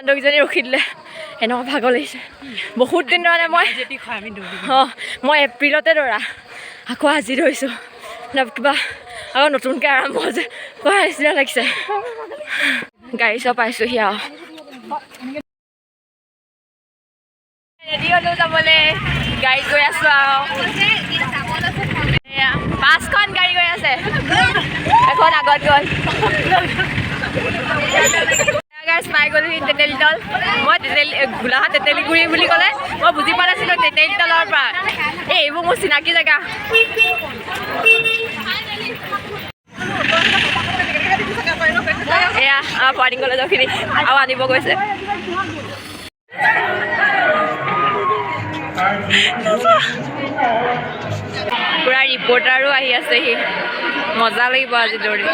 বান্ধৱীজনী ৰখি দিলে এনেকুৱা ভাগৰ লাগিছে বহুত দিন দৌৰা নাই মই এপ্ৰিলতে দৌৰা আকৌ আজি দৌৰিছোঁ কিবা আকৌ নতুনকৈ আৰম্ভ হৈছে কোৱা নিচিনা লাগিছে গাড়ী চব পাইছোঁহি আৰু ৰেডি হ'লো যাবলৈ গাড়ীত গৈ আছোঁ আৰু পাঁচখন গাড়ী গৈ আছে এখন আগত গ'ল পাই গ'লো তেতেলী দল মই গোলাঘাট তেতেলীগুৰি বুলি ক'লে মই বুজি পোৱা নাছিলোঁ তেতেলী দলৰ পৰা এইবোৰ মোৰ চিনাকি জেগা এয়া আমাৰ পাৰ্টিং কলেজৰখিনি আৰু আনিব গৈছে পুৰা ৰিপৰ্টাৰো আহি আছেহি মজা লাগিব আজি দৌৰি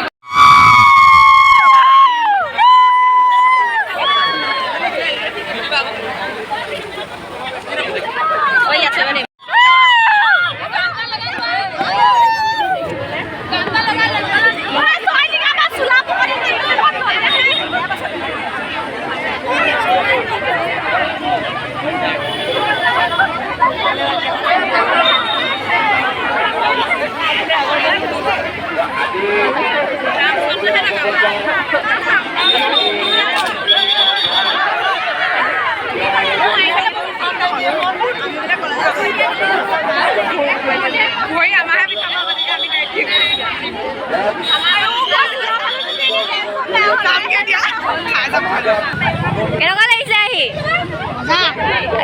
কেনেকুৱা লাগিছে আহি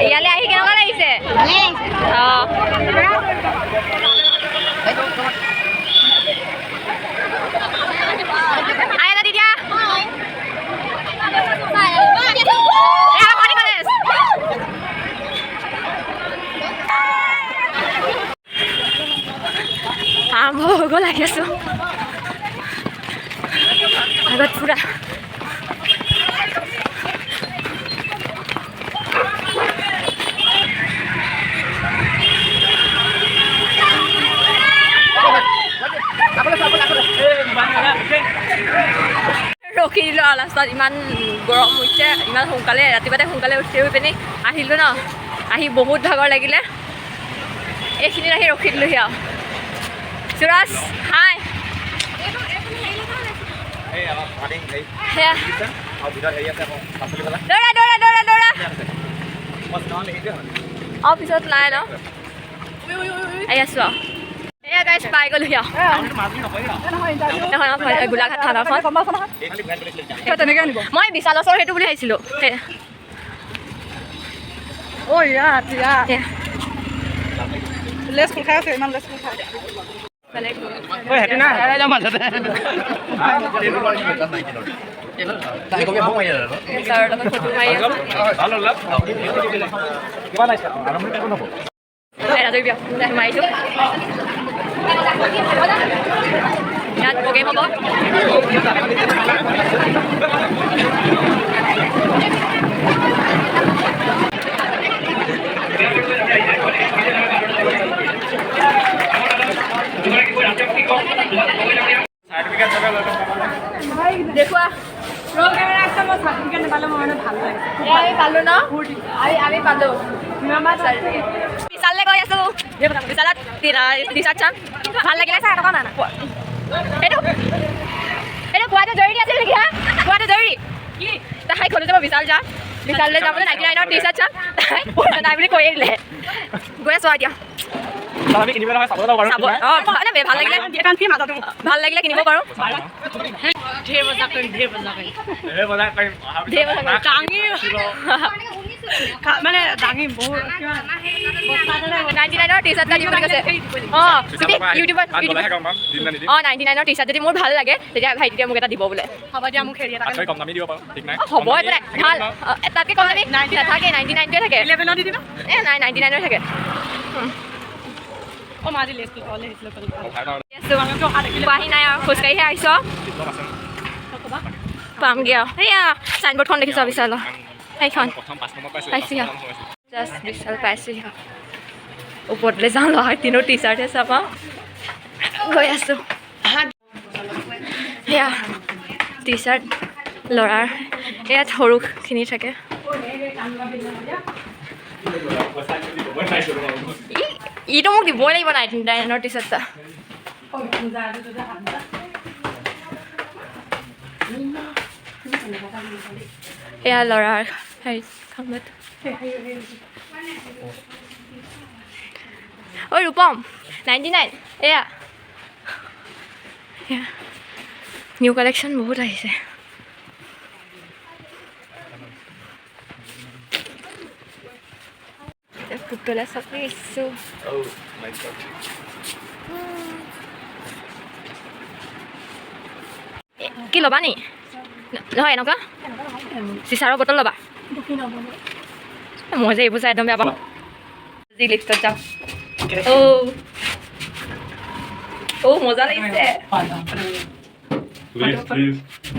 ইয়ালৈ আহি কেনেকুৱা লাগিছে অঁ আৰম্ভ হৈ গ'ল আহি আছোঁ আগত পুৰা ৰখি দিলোঁ আৰু লাষ্টত ইমান গৰম হৈছে ইমান সোনকালে ৰাতিপুৱাতে সোনকালে উঠি পিনি আহিলোঁ ন আহি বহুত ভাগৰ লাগিলে এইখিনিত আহি ৰখি দিলোঁহি আৰু সুৰজ হাই দৌৰা দৌৰা দৌৰা দৌৰা অঁ পিছত নাই ন আহি আছোঁ আৰু এয়া গাইজ পাই গ'লোহি আৰু নহয় গোলাঘাট থানাখন মই বিশাল ওচৰ সেইটো বুলি ভাবিছিলোঁ মাৰিছোঁ ইয়াত প্ৰগ্ৰেম হ'ব দেখুৱা আমি পালোঁ ন আমি পালোঁ বিশাললৈ গৈ আছোঁ বিশালত টি চাৰ্ট চাম ভাল লাগিলে চাই টকা নাই এইটো এইটো কোৱাটো জৰুৰী আছিল নেকি হা কোৱাটো জৰুৰী কি তাই খোলো যাব বিশাল যাম বিশাললৈ যাবলৈ 99ৰ টি চাৰ্ট চাম তাই পইচা নাই বুলি কৈয়ে দিলে গৈ আছোঁ এতিয়া ভাল লাগিলে কিনিব পাৰোঁ মানে দাঙি বহুত 99ৰ টি চাৰ্ট দিব কৈছে অঁ তুমি ইউটিউবত অঁ 99ৰ টি চাৰ্ট যদি মোৰ ভাল লাগে তেতিয়া ভাইটিয়ে মোক এটা দিব বোলে হ'ব দিয়া মোক হেৰি এটা হ'ব একো নাই ভাল তাতকৈ কম দামী নাথাকে 99টোৱে থাকে 11 দি দিবা নাই 99ৰ থাকে পাহি নাই আৰু খোজকাঢ়িহে আহিছ পামগৈ আৰু সেয়া চাইনবৰ্ডখন দেখিছ বিশালৰ সেইখন পাইছোঁ জাষ্ট বিশাল পাইছোঁ ওপৰলৈ যাওঁ নহয় তিনিও টি চাৰ্টহে চাব গৈ আছোঁ সেয়া টি চাৰ্ট ল'ৰাৰ ইয়াত সৰুখিনি থাকে ইটো মোক দিবই লাগিব 99ৰ টি-চাৰ্ট এয়া ল'ৰাৰ হেৰি খামত ঐ ৰূপম 99 এয়া নিউ কালেকশ্যন বহুত আহিছে পুতলা চাপৰি আহিছোঁ কি ল'বা নি নহয় এনেকুৱা চিচাৰৰ বটল ল'বা মই যে এইবোৰ চাই একদম বেয়া পাওঁ আজি লিফ্টত যাম মজা লাগিছে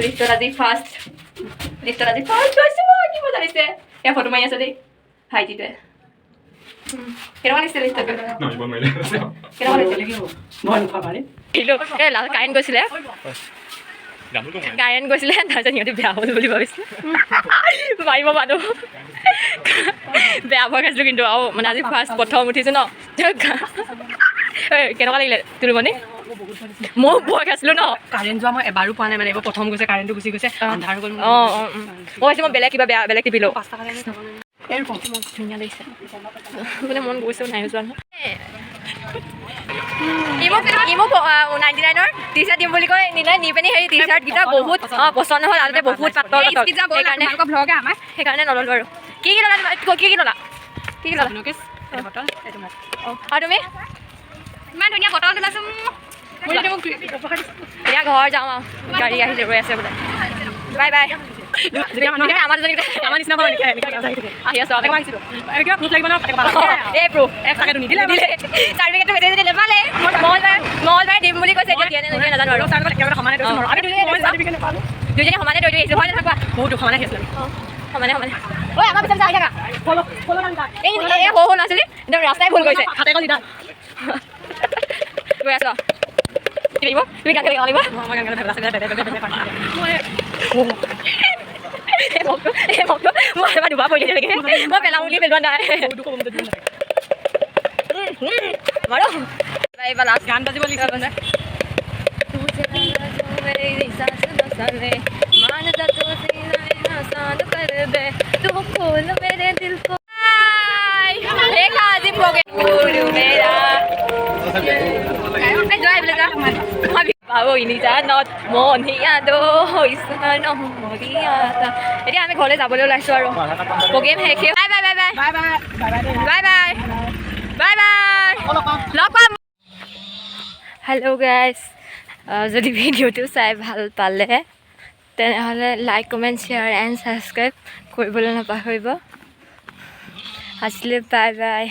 লিফ্টত আজি ফাৰ্ষ্ট গৈছোঁ কি মজা লাগিছে এয়া ফটো মাৰি আছে দেই ভাইটিটোৱে কেনেকুৱা লাগিছে লিফ্টত কাৰেণ্ট গৈছিলে তাৰপিছত সিহঁতে বেয়া হ'ল বুলি ভাবিছিলে মাৰিব মানুহ বেয়া ভয় খাইছিলোঁ কিন্তু আৰু মানে আজি ফাৰ্ষ্ট প্ৰথম উঠিছোঁ ন কেনেকুৱা লাগিলে তুলুমণি মই ভয় খাইছিলোঁ ন কাৰেণ্ট যোৱা মই এবাৰো পোৱা নাই মানে এইবাৰ প্ৰথম গৈছে কাৰেণ্টটো গুচি গৈছে আন্ধাৰ গ'ল মই ভাবিছোঁ মই বেলেগ কিবা বেলেগ টিপিলোঁ ধুনীয়া লাগিছে বোলে মন গৈছেও নাই যোৱা মোক 99ৰ টি-চাৰ্ট দিম বুলি কৈ নিলে নি পিনি সেই টি-চাৰ্টকেইটা বহুত পচন্দ হ'ল আৰু বহুত পাতল সেইকাৰণে নল'লোঁ আৰু কি ল'লা আৰু তুমি ইমান ধুনীয়া বটল তোলাচোন এতিয়া ঘৰ যাওঁ আৰু গাড়ী আহি ৰৈ আছে বোলে বাই বাই আমাৰ নিচিনা আহি আছোঁ চাৰ্টিফিকেটটো নেপালে মঙলবাৰে দিম বুলি কৈছে এতিয়া দিয়ে নাজানো আৰু দুইজনী সমানে দৌৰি আহিছোঁ হয় নাথাকা বহুত সমানে আহিছিলোঁ সমানে ঐ আমাৰ পিছত আহি থাকা এই সৰু নাছিলি একদম ৰাস্তাই ভুল গৈছে গৈ আছোঁ তুমি গান গাব লাগিব মই এবাৰ দুবাৰ পৰি দিছে মই পেলাওঁ বুলি পেলোৱা নাই এইবাৰ লাষ্ট গান বাজিব লাগিছে এতিয়া আমি ঘৰলৈ যাবলৈ ওলাইছোঁ আৰু প্ৰগ্ৰেম শেষ bye bye bye bye bye bye bye bye লগ পাম হেল্ল' গাইজ যদি ভিডিঅ'টো চাই ভাল পালে তেনেহ'লে like comment share and subscribe কৰিবলৈ নাপাহৰিব আজিলৈ বাই বাই